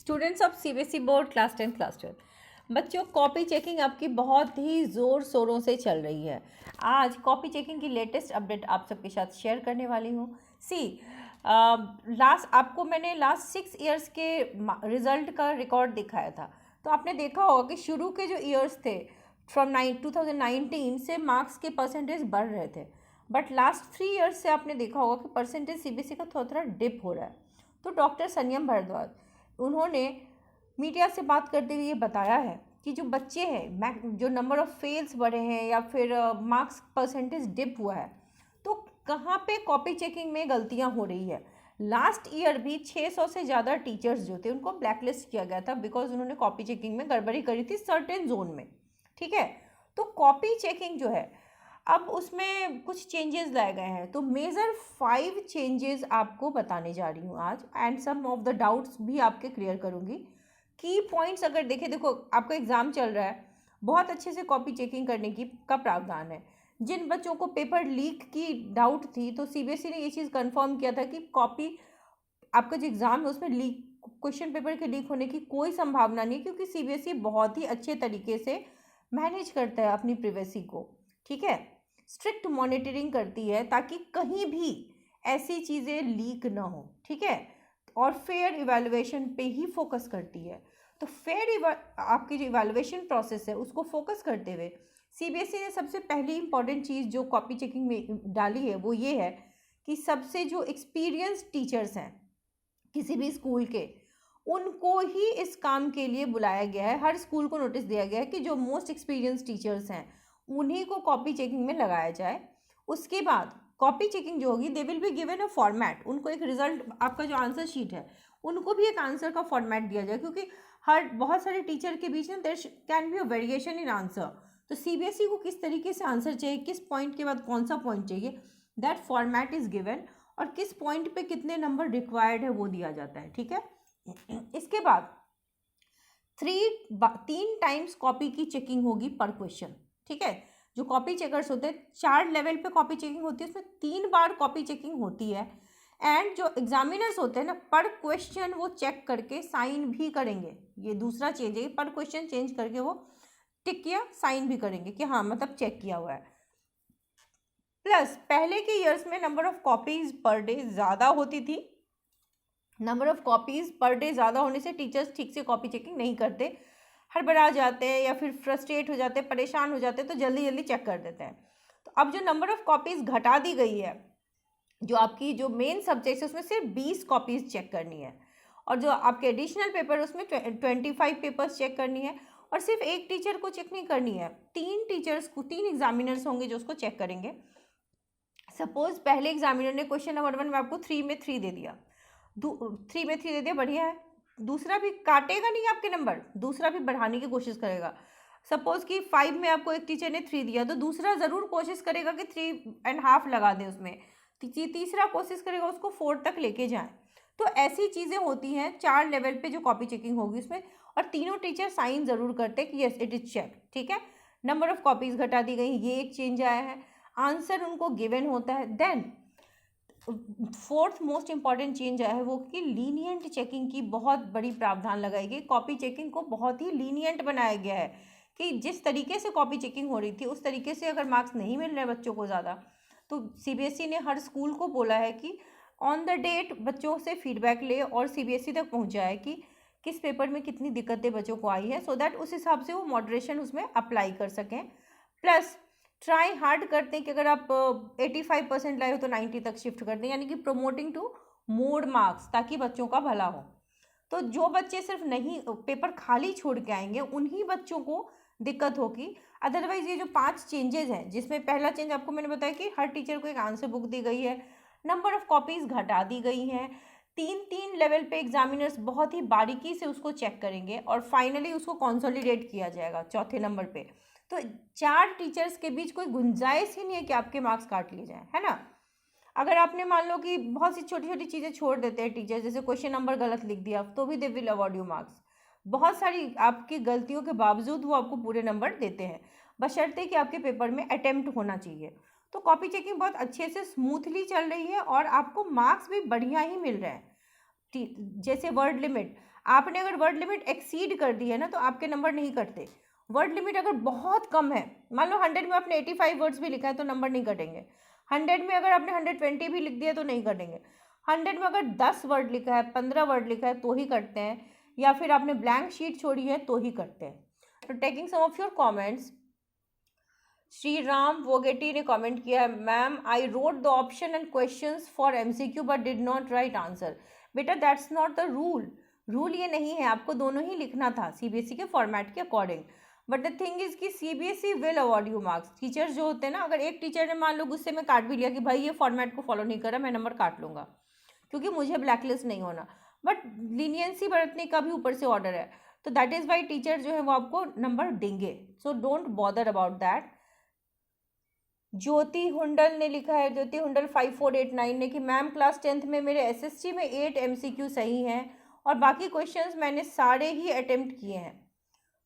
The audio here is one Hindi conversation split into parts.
Students of CBSE board class 10 class 12 बच्चों, कॉपी चेकिंग आपकी बहुत ही ज़ोर शोरों से चल रही है। आज कॉपी चेकिंग की लेटेस्ट अपडेट आप सबके साथ शेयर करने वाली हूँ। आपको मैंने लास्ट 6 ईयर्स के रिजल्ट का रिकॉर्ड दिखाया था। तो आपने देखा होगा कि शुरू के जो ईयर्स थे फ्रॉम 2019 से मार्क्स के परसेंटेज बढ़ रहे थे, बट लास्ट 3 ईयर्स से आपने देखा होगा कि परसेंटेज सीबीएसई का थोड़ा थोड़ा डिप हो रहा है। तो डॉक्टर संयम भारद्वाज उन्होंने मीडिया से बात करते हुए ये बताया है कि जो बच्चे हैं, जो नंबर ऑफ फेल्स बढ़े हैं या फिर मार्क्स परसेंटेज डिप हुआ है, तो कहाँ पे कॉपी चेकिंग में गलतियाँ हो रही है। लास्ट ईयर भी 600 से ज़्यादा टीचर्स जो थे उनको ब्लैकलिस्ट किया गया था बिकॉज उन्होंने कॉपी चेकिंग में गड़बड़ी करी थी सर्टेन जोन में। ठीक है, तो कॉपी चेकिंग जो है अब उसमें कुछ चेंजेस लाए गए हैं। तो मेजर 5 चेंजेस आपको बताने जा रही हूँ आज, and some of the doubts भी आपके क्लियर करूँगी। की पॉइंट्स अगर देखो आपका एग्ज़ाम चल रहा है, बहुत अच्छे से कॉपी चेकिंग करने की का प्रावधान है। जिन बच्चों को पेपर लीक की डाउट थी, तो सीबीएसई ने ये चीज़ कंफर्म किया था कि कॉपी आपका जो एग्ज़ाम है उसमें लीक क्वेश्चन पेपर के लीक होने की कोई संभावना नहीं, क्योंकि सीबीएसई बहुत ही अच्छे तरीके से मैनेज करता है अपनी प्राइवेसी को। ठीक है, स्ट्रिक्ट मॉनिटरिंग करती है ताकि कहीं भी ऐसी चीज़ें लीक ना हो। ठीक है, और फेयर इवैल्यूएशन पे ही फोकस करती है। तो आपकी जो इवैल्यूएशन प्रोसेस है उसको फोकस करते हुए सीबीएसई ने सबसे पहली इंपॉर्टेंट चीज़ जो कॉपी चेकिंग में डाली है वो ये है कि सबसे जो एक्सपीरियंस टीचर्स हैं किसी भी स्कूल के, उनको ही इस काम के लिए बुलाया गया है। हर स्कूल को नोटिस दिया गया है कि जो मोस्ट एक्सपीरियंस टीचर्स हैं उन्हीं को कॉपी चेकिंग में लगाया जाए। उसके बाद कॉपी चेकिंग जो होगी, they will be given a format. उनको एक रिजल्ट, आपका जो आंसर शीट है उनको भी एक आंसर का फॉर्मेट दिया जाए, क्योंकि बहुत सारे टीचर के बीच में there can be a variation in answer. तो सीबीएसई को किस तरीके से आंसर चाहिए, किस पॉइंट के बाद कौन सा पॉइंट चाहिए, दैट फॉर्मेट इज गिवन, और किस पॉइंट पे कितने नंबर रिक्वायर्ड है वो दिया जाता है। ठीक है, इसके बाद 3 टाइम्स कॉपी की चेकिंग होगी पर क्वेश्चन। ठीक है, जो कॉपी चेकर्स होते हैं 4 लेवल पे कॉपी चेकिंग होती है, उसमें 3 बार कॉपी चेकिंग होती है। एंड जो एग्जामिनर्स होते हैं ना, पर क्वेश्चन वो चेक करके साइन भी करेंगे। ये दूसरा चेंज है, पर क्वेश्चन चेंज करके वो टिक किया साइन भी करेंगे कि हाँ मतलब चेक किया हुआ है। प्लस पहले के ईयर्स में number of copies per day ज़्यादा होती थी। Number of copies per day ज़्यादा होने से टीचर्स ठीक से कॉपी चेकिंग नहीं करते, हड़बड़ा जाते हैं या फिर फ्रस्ट्रेट हो जाते हैं, परेशान हो जाते हैं, तो जल्दी जल्दी चेक कर देते हैं। तो अब जो नंबर ऑफ कॉपीज़ घटा दी गई है, जो आपकी जो मेन सब्जेक्ट है उसमें सिर्फ 20 कॉपीज़ चेक करनी है, और जो आपके एडिशनल पेपर उसमें 25 पेपर्स चेक करनी है। और सिर्फ एक टीचर को चेक नहीं करनी है, 3 एग्जामिनर्स होंगे जो उसको चेक करेंगे। सपोज पहले एग्जामिनर ने क्वेश्चन नंबर 1 में आपको 3 में 3 दे दिया, 3 में 3 दे दिया, बढ़िया है। दूसरा भी काटेगा नहीं आपके नंबर, दूसरा भी बढ़ाने की कोशिश करेगा। सपोज कि 5 में आपको एक टीचर ने 3 दिया, तो दूसरा ज़रूर कोशिश करेगा कि 3.5 लगा दे उसमें, तीसरा कोशिश करेगा उसको 4 तक लेके जाए। तो ऐसी चीज़ें होती हैं 4 लेवल पे जो कॉपी चेकिंग होगी उसमें, और तीनों टीचर साइन ज़रूर करते हैं कि यस इट इज़ चेक। ठीक है, नंबर ऑफ कॉपीज़ घटा दी गई, ये एक चेंज आया है। आंसर उनको गिवन होता है। Then 4th most important change आया है वो कि लीनियंट चेकिंग की बहुत बड़ी प्रावधान लगाई गई। कॉपी चेकिंग को बहुत ही लीनियंट बनाया गया है कि जिस तरीके से कॉपी चेकिंग हो रही थी उस तरीके से अगर मार्क्स नहीं मिल रहे बच्चों को ज़्यादा, तो सीबीएसई ने हर स्कूल को बोला है कि ऑन द डेट बच्चों से फीडबैक ले और सीबीएसई तक पहुँचाए कि किस पेपर में कितनी दिक्कतें बच्चों को आई है, सो दैट उस हिसाब से वो मॉडरेशन उसमें अप्लाई कर सकें। प्लस ट्राई हार्ड करते हैं कि अगर आप 85% लाए हो तो 90 तक शिफ्ट कर दें, यानी कि प्रोमोटिंग टू मोड मार्क्स, ताकि बच्चों का भला हो। तो जो बच्चे सिर्फ नहीं पेपर खाली छोड़ के आएंगे उन्हीं बच्चों को दिक्कत होगी। अदरवाइज ये जो 5 चेंजेस हैं, जिसमें पहला चेंज आपको मैंने बताया कि हर टीचर को एक आंसर बुक दी गई है, नंबर ऑफ कॉपीज़ घटा दी गई हैं, 3 लेवल पे एग्जामिनर्स बहुत ही बारीकी से उसको चेक करेंगे, और फाइनली उसको कंसोलिडेट किया जाएगा 4थे नंबर पे। तो 4 टीचर्स के बीच कोई गुंजाइश ही नहीं है कि आपके मार्क्स काट लिए जाएं, है ना। अगर आपने मान लो कि बहुत सी छोटी छोटी चीज़ें छोड़ देते हैं टीचर, जैसे क्वेश्चन नंबर गलत लिख दिया, तो भी they will award you marks. बहुत सारी आपकी गलतियों के बावजूद वो आपको पूरे नंबर देते हैं, बशर्ते कि आपके पेपर में अटेम्प्ट होना चाहिए। तो कॉपी चेकिंग बहुत अच्छे से स्मूथली चल रही है और आपको मार्क्स भी बढ़िया ही मिल रहे हैं। जैसे वर्ड लिमिट, आपने अगर वर्ड लिमिट एक्सीड कर दी है ना तो आपके नंबर नहीं कटते। वर्ड लिमिट अगर बहुत कम है, मान लो 100 में आपने 85 वर्ड्स भी लिखा है तो नंबर नहीं कटेंगे। 100 में अगर आपने 120 भी लिख दिया तो नहीं कटेंगे। 100 में अगर 10 वर्ड लिखा है, 15 वर्ड लिखा है तो ही कटते हैं, या फिर आपने ब्लैंक शीट छोड़ी है तो ही कटते हैं। तो taking some of your comments, Shri Ram Vogeti ने कमेंट किया है, ma'am I wrote the option and questions for MCQ but did not write answer. बेटा that's not the rule. Rule ये नहीं है, आपको दोनों ही लिखना था सीबीएसई के फॉर्मेट के according. But the thing is कि CBSE will award you marks. Teachers जो होते हैं ना, अगर एक टीचर ने मान लो गुस्से में काट भी लिया कि भाई ये फॉर्मेट को फॉलो नहीं करा, मैं नंबर काट लूँगा क्योंकि मुझे ब्लैकलिस्ट नहीं होना, बट लीनियंसी बरतने का भी ऊपर से ऑर्डर है, तो दैट इज़ वाई टीचर जो है वो आपको नंबर देंगे। So don't bother about that. Jyoti Hundal ने लिखा है, ज्योति हुंडल 5489 ने, कि मैम क्लास 10th में मेरे एसएसटी में 8 एमसीक्यू सही हैं और बाकी क्वेश्चंस मैंने सारे ही अटेम्प्ट किए हैं,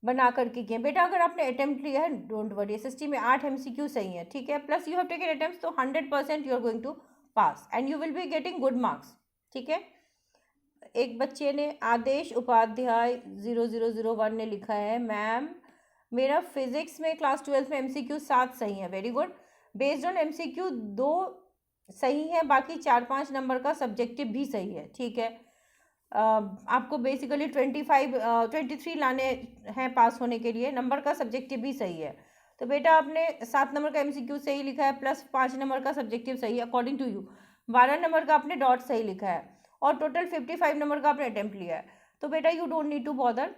बना करके किए। बेटा अगर आपने अटेम्प्ट लिया है डोंट वरी, एसएसटी में 8 एमसीक्यू सही है, ठीक है, plus you have taken attempts, तो 100% you are going to pass and you will be getting good marks, ठीक है। एक बच्चे ने, आदेश उपाध्याय 0001 ने लिखा है, मैम मेरा फिजिक्स में क्लास 12th में एमसीक्यू 7 सही है, very good. Based on MCQ 2 सही है, बाकी 4-5 नंबर का सब्जेक्टिव भी सही है, ठीक है। आपको बेसिकली 23 लाने हैं पास होने के लिए, नंबर का सब्जेक्टिव भी सही है। तो बेटा आपने 7 नंबर का एमसीक्यू सही लिखा है प्लस 5 नंबर का सब्जेक्टिव सही है अकॉर्डिंग टू यू। 12 नंबर का आपने डॉट सही लिखा है और टोटल 55 नंबर का आपने अटेम्प्ट लिया है। तो बेटा you don't need to bother.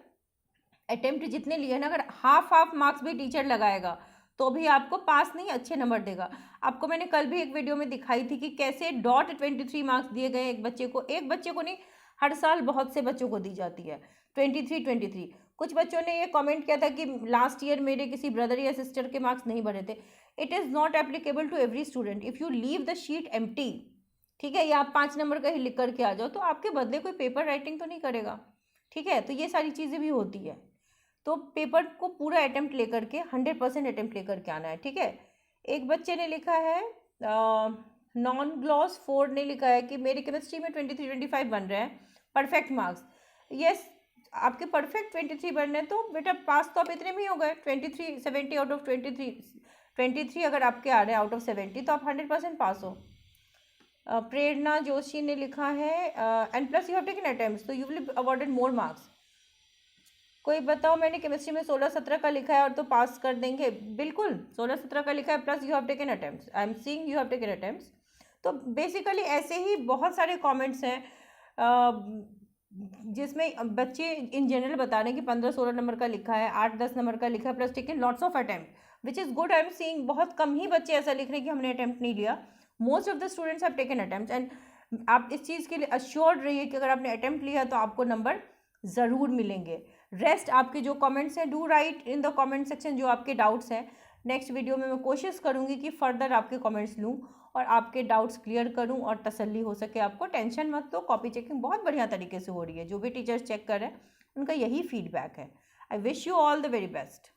Attempt जितने लिए ना, अगर हाफ मार्क्स भी टीचर लगाएगा तो भी आपको पास नहीं अच्छे नंबर देगा। आपको मैंने कल भी एक वीडियो में दिखाई थी कि कैसे डॉट 23 मार्क्स दिए गए एक बच्चे को नहीं, हर साल बहुत से बच्चों को दी जाती है 23। कुछ बच्चों ने ये कमेंट किया था कि लास्ट ईयर मेरे किसी ब्रदर या सिस्टर के मार्क्स नहीं बढ़े थे। It is not applicable to every student. If you leave the sheet empty, ठीक है, या आप 5 नंबर का ही लिख करके आ जाओ, तो आपके बदले कोई पेपर राइटिंग तो नहीं करेगा, ठीक है। तो ये सारी चीज़ें भी होती है, तो पेपर को पूरा अटेम्प्ट लेकर के 100% अटेम्प्ट लेकर के आना है, ठीक है। एक बच्चे ने लिखा है, नॉन ग्लॉस 4 ने लिखा है कि मेरी केमिस्ट्री में 23-25 बन रहे हैं, परफेक्ट मार्क्स। यस, आपके परफेक्ट 23 बन रहे हैं तो बेटा पास तो आप इतने में ही हो गए, 70 आउट ऑफ 23 अगर आपके आ रहे हैं आउट ऑफ 70 तो आप 100% पास हो। प्रेरणा जोशी ने लिखा है, and plus you have taken attempts तो you will be awarded more marks. कोई बताओ, मैंने केमिस्ट्री में 16-17 का लिखा है और तो पास कर देंगे? बिल्कुल, 16-17 का लिखा है plus you have taken attempts, I am seeing you have taken attempts. तो बेसिकली ऐसे ही बहुत सारे कमेंट्स हैं जिसमें बच्चे इन जनरल बता रहे हैं कि 15-16 नंबर का लिखा है, 8-10 नंबर का लिखा है, plus taken lots of attempt, which is good. I am seeing बहुत कम ही बच्चे ऐसा लिख रहे हैं कि हमने अटेम्प्ट नहीं लिया। Most of the students have taken attempt and आप इस चीज़ के लिए अश्योर्ड रहिए कि अगर आपने अटेम्प्ट लिया तो आपको नंबर ज़रूर मिलेंगे। रेस्ट आपके जो कमेंट्स हैं, do right in the comment section जो आपके डाउट्स हैं। नेक्स्ट वीडियो में मैं कोशिश करूँगी कि फर्दर आपके कमेंट्स लूँ और आपके डाउट्स क्लियर करूँ और तसल्ली हो सके आपको। टेंशन मत लो, कॉपी चेकिंग बहुत बढ़िया तरीके से हो रही है, जो भी टीचर्स चेक कर रहे हैं उनका यही फीडबैक है। I wish you all the very best.